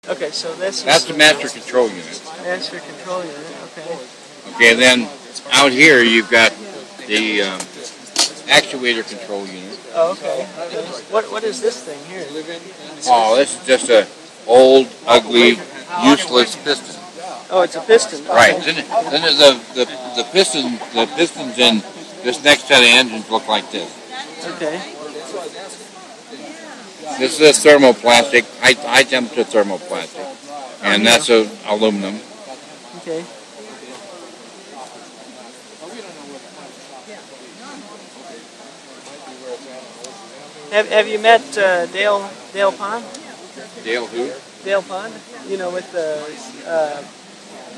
Okay, so that's the master control unit. Master control unit, okay. Okay, then out here you've got the actuator control unit. Oh, okay. What is this thing here? Oh, this is just a old, ugly, useless piston. Oh, it's a piston. Okay. Right. Then the pistons in this next set of engines look like this. Okay. This is a thermoplastic, high temperature thermoplastic, and that's aluminum. Okay. Have you met Dale Pond? Dale who? Dale Pond. You know, with the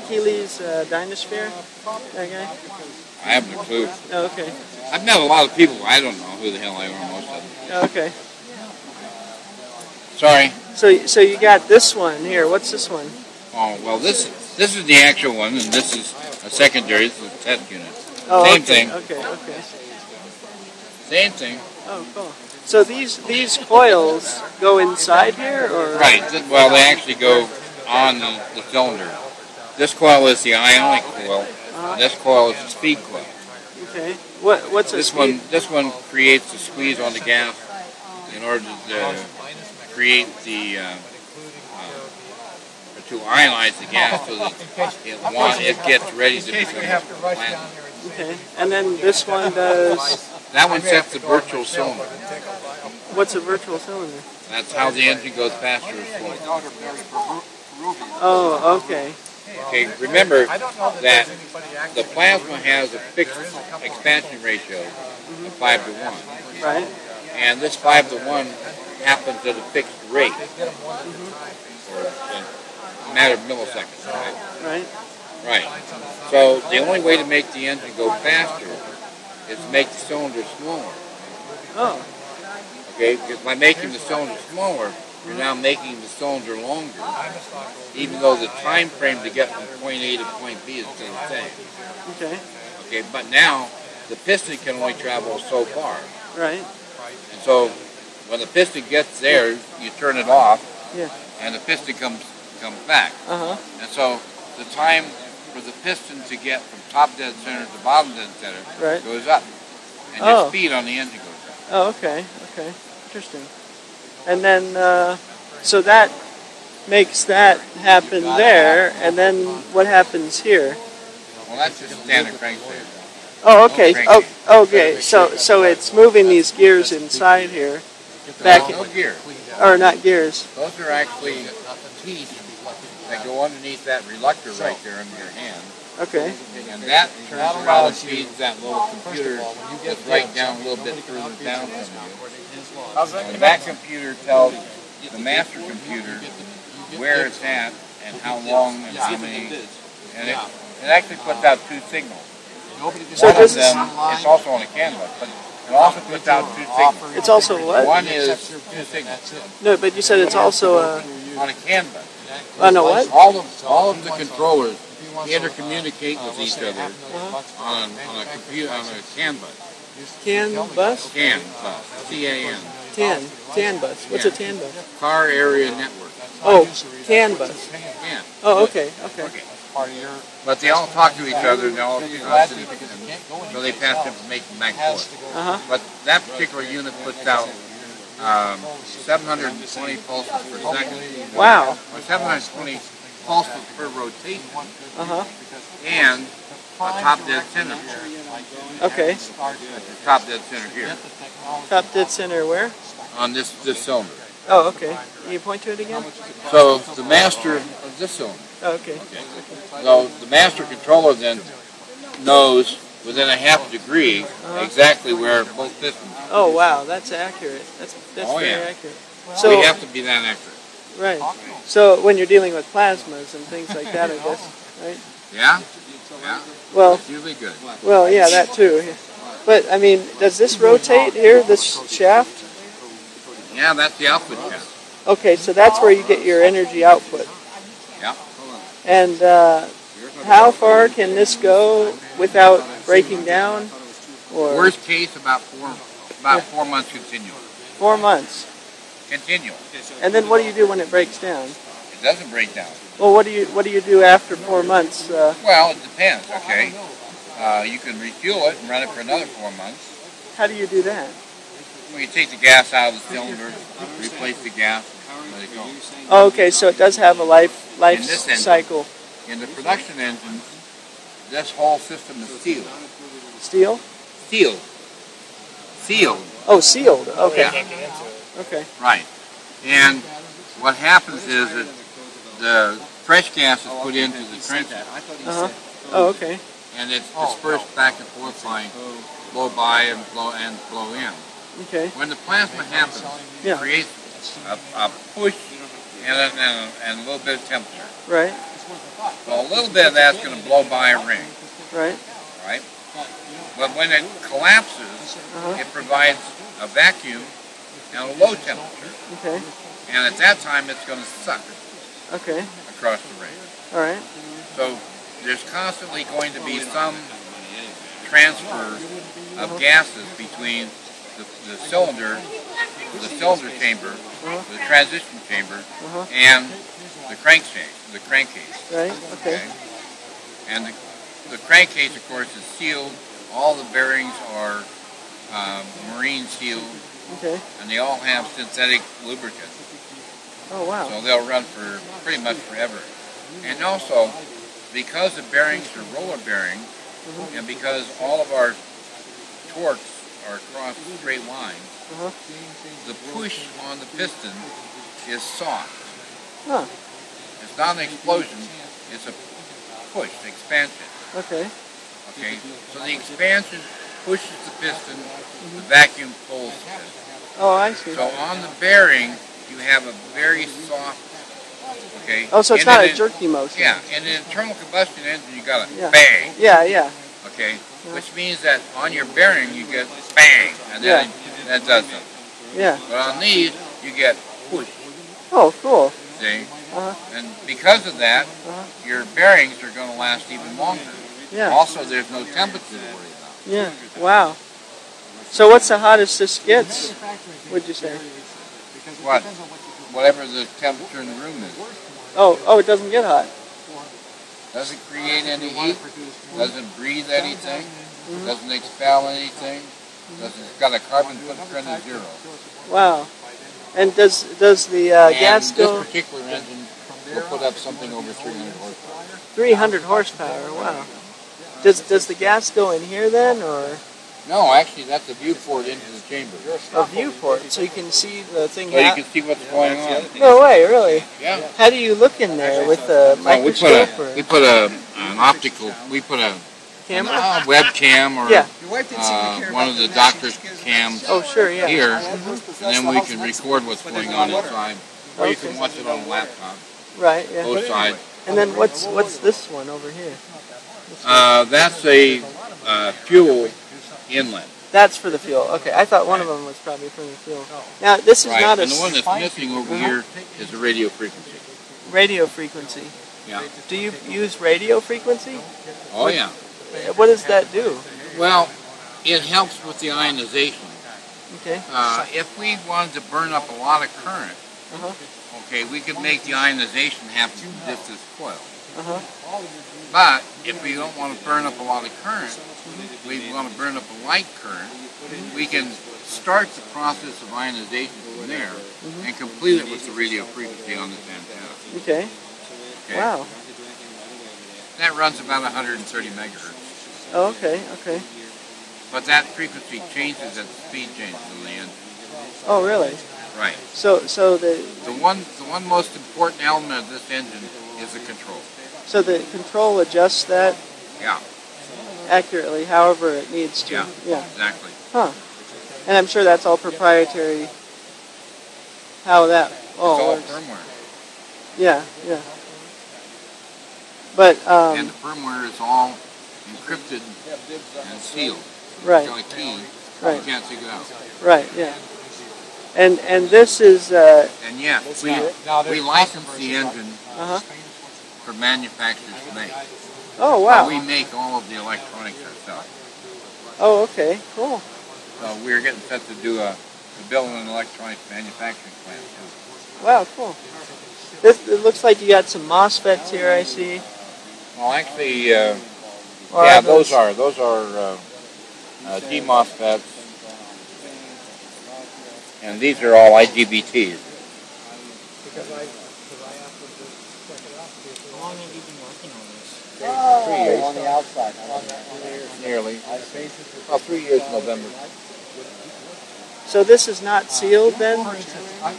Keeley's Dynasphere. That guy. I haven't a clue. Oh, okay. I've met a lot of people. I don't know who the hell they are, most of them. Oh, okay. Sorry. So you got this one here. What's this one? Oh, well, this is the actual one, and this is a secondary. This is a test unit. Oh, Same okay, thing. Okay. Same thing. Oh, cool. So these coils go inside here, or? Right. Well, they actually go on the cylinder. This coil is the ionic coil. This coil is the speed coil. Okay. What's a speed? This one creates a squeeze on the gas in order to create the to ionize the gas so that it gets ready to become plasma. Okay. And then this one does. That one sets the virtual cylinder. What's a virtual cylinder? That's how the engine goes faster or slower. Oh, okay. Okay, remember that the plasma has a fixed expansion ratio of 5 to 1. Right. And this 5 to 1 happens at a fixed rate. Or a matter of milliseconds, right? Right. Right. So the only way to make the engine go faster is to make the cylinder smaller. Oh. Okay, because by making the cylinder smaller, you're now making the cylinder longer, even though the time frame to get from point A to point B is still the same. Okay. Okay, but now the piston can only travel so far. Right. And so when the piston gets there, you turn it off, Yeah. and the piston comes back. And so the time for the piston to get from top dead center to bottom dead center goes up, and your speed on the engine goes up. Oh, okay. Okay. Interesting. And then, so that makes that happen there, and then what happens here? Well, that's just standard crankshaft. Oh, okay. Oh, okay. So it's moving these gears inside here, back. No gear. Or not gears. Those are actually teeth that go underneath that reluctor right there under your hand. Okay. And that turns around and feeds that little computer that's right down a little bit further down from you. And that computer tells the master computer where it's at and how long and how many. And it actually puts out 2 signals. So One of them, it's also on a canvas, but it also puts out 2 signals. It's also what? One is 2 signals. No, but you said it's also on a canvas. On a what? All of the controllers intercommunicate with each other on a computer, on a CAN bus. CAN bus? CAN bus. C-A-N. CAN bus. What's a CAN bus? Car Area Network. Oh, CAN bus. CAN. Oh, okay. But they all talk to each other, and so they pass information back and forth. But that particular unit puts out 720 pulses per second. Wow. Or 720 pulses per rotation. And a top dead center here. Okay. That's the top dead center here. Top dead center where? On this cylinder. Oh, okay. Can you point to it again? So the master of this cylinder. Oh, okay. So the master controller then knows within a half degree exactly where both pistons are. Oh, wow. That's accurate. That's very accurate. So we have to be that accurate. Right. So when you're dealing with plasmas and things like that, I guess, right? Yeah. Yeah. Well, it's usually good. Well, yeah, that too. But I mean, does this rotate here, this shaft? Yeah, that's the output shaft. Okay, so that's where you get your energy output. Yeah. And how far can this go without breaking down? Or worst case, about 4 months continuous. 4 months. Continuous. And then what do you do when it breaks down? It doesn't break down. Well, what do you do after 4 months? Well, it depends, okay? You can refuel it and run it for another 4 months. How do you do that? Well, you take the gas out of the cylinder, replace the gas, and let it go. Oh, okay, so it does have a life cycle. In the production engine, this whole system is sealed. Steel? Sealed. Sealed. Oh, sealed. Okay. Yeah. Okay. Right. And what happens is that the fresh gas is put into the trenches. Oh, okay. And it's dispersed back and forth by blow by and blow in. Okay. When the plasma happens, it creates a push and a little bit of temperature. Right. So a little bit of that's going to blow by a ring. Right. Right. But when it collapses, it provides a vacuum and a low temperature. Okay. And at that time, it's going to suck. Okay. Across the ring. All right. So there's constantly going to be some transfer of gases between the cylinder chamber, the transition chamber, and the crankcase. Right. Okay. And the crankcase, of course, is sealed. All the bearings are marine sealed. Okay. And they all have synthetic lubricant. Oh, wow. So they'll run for pretty much forever. And also, because the bearings are roller bearings, and because all of our torques are across straight lines, the push on the piston is soft. Huh. It's not an explosion, it's a push, expansion. Okay. Okay, so the expansion pushes the piston, the vacuum pulls the piston. Oh, I see. So on the bearing, you have a very soft, okay? Oh, so it's not a jerky motion. Yeah, in an internal combustion engine, you got a bang. Yeah, yeah. Okay, which means that on your bearing, you get bang, and then that does something. Yeah. But on these, you get push. Oh, cool. See? And because of that, your bearings are going to last even longer. Yeah. Also, there's no temperature to worry about. Yeah. Wow. So what's the hottest this gets, would you say? What? Whatever the temperature in the room is. Oh, it doesn't get hot. Doesn't create any heat. Doesn't breathe anything. Doesn't expel anything. It's got a carbon footprint of 0. Wow. And does the gas go? This particular engine will put up something over 300 horsepower. 300 horsepower. Wow. Does the gas go in here then, or? No, actually, that's a viewport into the chamber. A viewport, so you can see the thing. So you can see what's going on. No way, really? Yeah. How do you look in there with the microscope? We put an optical. We put a camera, webcam, or one of the doctor's cams. Oh, sure, yeah. Here, and then we can record what's going on inside, or you can watch it on a laptop. Right. Yeah. Both sides. And then what's this one over here? That's a fuel inlet. That's for the fuel. Okay, I thought one of them was probably for the fuel. Now this is not a. And the one that's missing over here is the radio frequency. Radio frequency. Yeah. Do you use radio frequency? Oh yeah. What does that do? Well, it helps with the ionization. Okay. If we wanted to burn up a lot of current, okay, we could make the ionization happen from just this coil. But if we don't want to burn up a lot of current, we want to burn up a light current, we can start the process of ionization from there and complete it with the radio frequency on this antenna. Okay. Wow. That runs about 130 megahertz. Oh, okay, okay. But that frequency changes as the speed changes in the engine. Oh, really? Right. So the one most important element of this engine is the control. So the control adjusts that accurately, however it needs to. Yeah. Exactly. Huh. And I'm sure that's all proprietary. How that all works. It's all firmware. Yeah, yeah. But and the firmware is all encrypted and sealed. Right. It's got a key. Right. You can't take it out. Right. Yeah. And this is. And yes, we license the engine for manufacturers to make. Oh wow. So we make all of the electronics ourselves. Oh, okay, cool. So we're getting set to build an electronics manufacturing plant too. Wow, cool. It looks like you got some MOSFETs here, I see. Well, actually, yeah, those are D-MOSFETs, and these are all IGBTs. How long have you been working on this? 3 years. On the outside. Nearly. Well, 3 years in November. So this is not sealed then?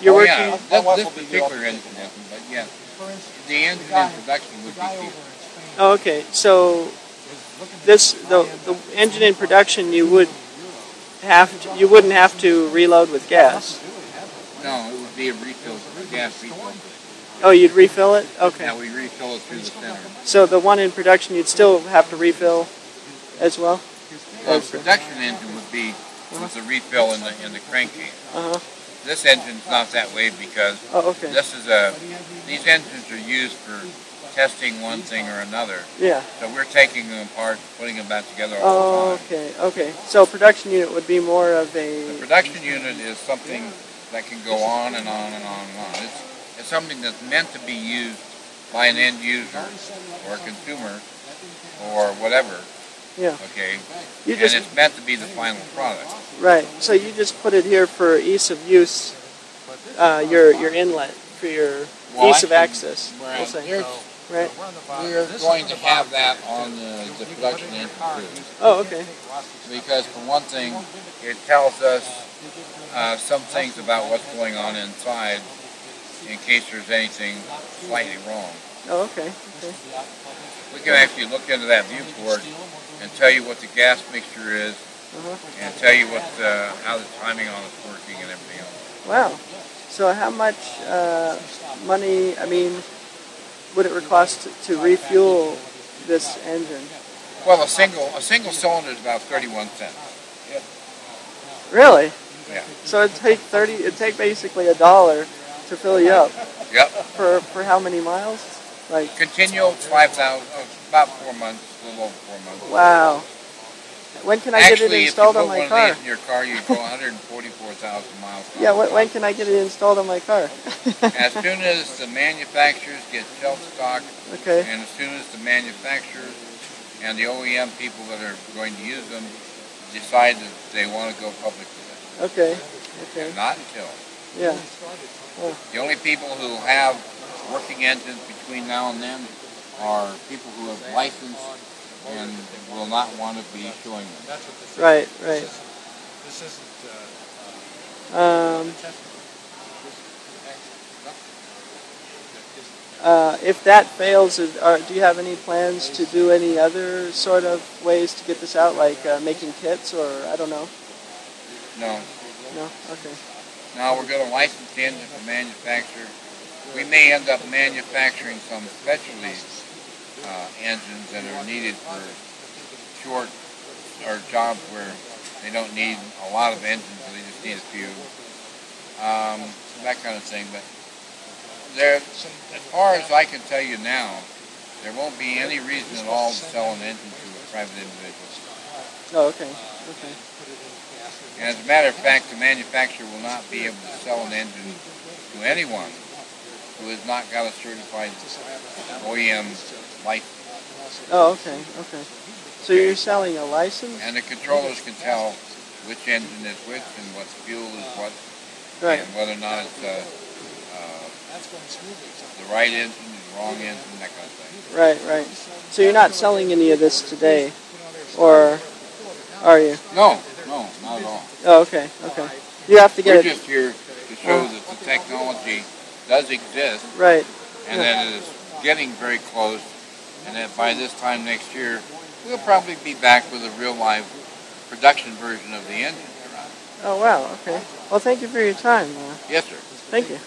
You're working? Yeah, this particular engine isn't, but yes. The engine in production would be sealed. Oh, okay. So the engine in production you wouldn't have to reload with gas. No, it would be a refill, gas refill. Oh, you'd refill it? Okay. Yeah, we refill it through the center. So the one in production you'd still have to refill as well? The production engine would be with the refill in the crankcase. Uh-huh. This engine's not that way because this is these engines are used for testing one thing or another. Yeah. So we're taking them apart, putting them back together all the time. Okay. So production unit would be more of a... The production unit is something that can go on and on and on and on. It's something that's meant to be used by an end user or a consumer or whatever. Yeah. Okay. And it's meant to be the final product. Right. So you just put it here for ease of use, your inlet for your ease of access. We'll say. Right. We're going to have that on the production engine too. Oh, okay. Because for one thing, it tells us some things about what's going on inside in case there's anything slightly wrong. Oh, okay. We can actually look into that viewport and tell you what the gas mixture is, and tell you what how the timing on it's working and everything else. Wow. So how much money, would it cost to refuel this engine? Well, a single cylinder is about 31 cents. Really? Yeah. So it'd take basically $1 to fill you up. Yep. For how many miles? Like continual 5,000, about 4 months, a little over 4 months. Wow. When can I get it installed on my car? Actually, if you put one of these in your car, you go 144,000 miles. Yeah, when can I get it installed on my car? As soon as the manufacturers get shelf stock, and as soon as the manufacturers and the OEM people that are going to use them decide that they want to go public with it. Okay. And not until. Yeah. The only people who have working engines between now and then are people who have licensed and will not want to be showing them. Right. If that fails, do you have any plans to do any other sort of ways to get this out, like making kits, or I don't know? No. No? Okay. No, we're going to license the engine for manufacture. We may end up manufacturing some specialty engines that are needed for short or jobs where they don't need a lot of engines, they just need a few. That kind of thing. But as far as I can tell you now, there won't be any reason at all to sell an engine to a private individual. Oh, okay. And as a matter of fact, the manufacturer will not be able to sell an engine to anyone who has not got a certified OEM license. Oh, okay. So you're selling a license? And the controllers can tell which engine is which and what fuel is what, and whether or not it's the right engine, the wrong engine, that kind of thing. Right. So you're not selling any of this today, or are you? No, not at all. Oh, okay. You have to get We're just here to show that the technology does exist, right? And that it is getting very close, and that by this time next year, we'll probably be back with a real live production version of the engine. Oh, wow. Okay. Well, thank you for your time. Yes, sir. Thank you.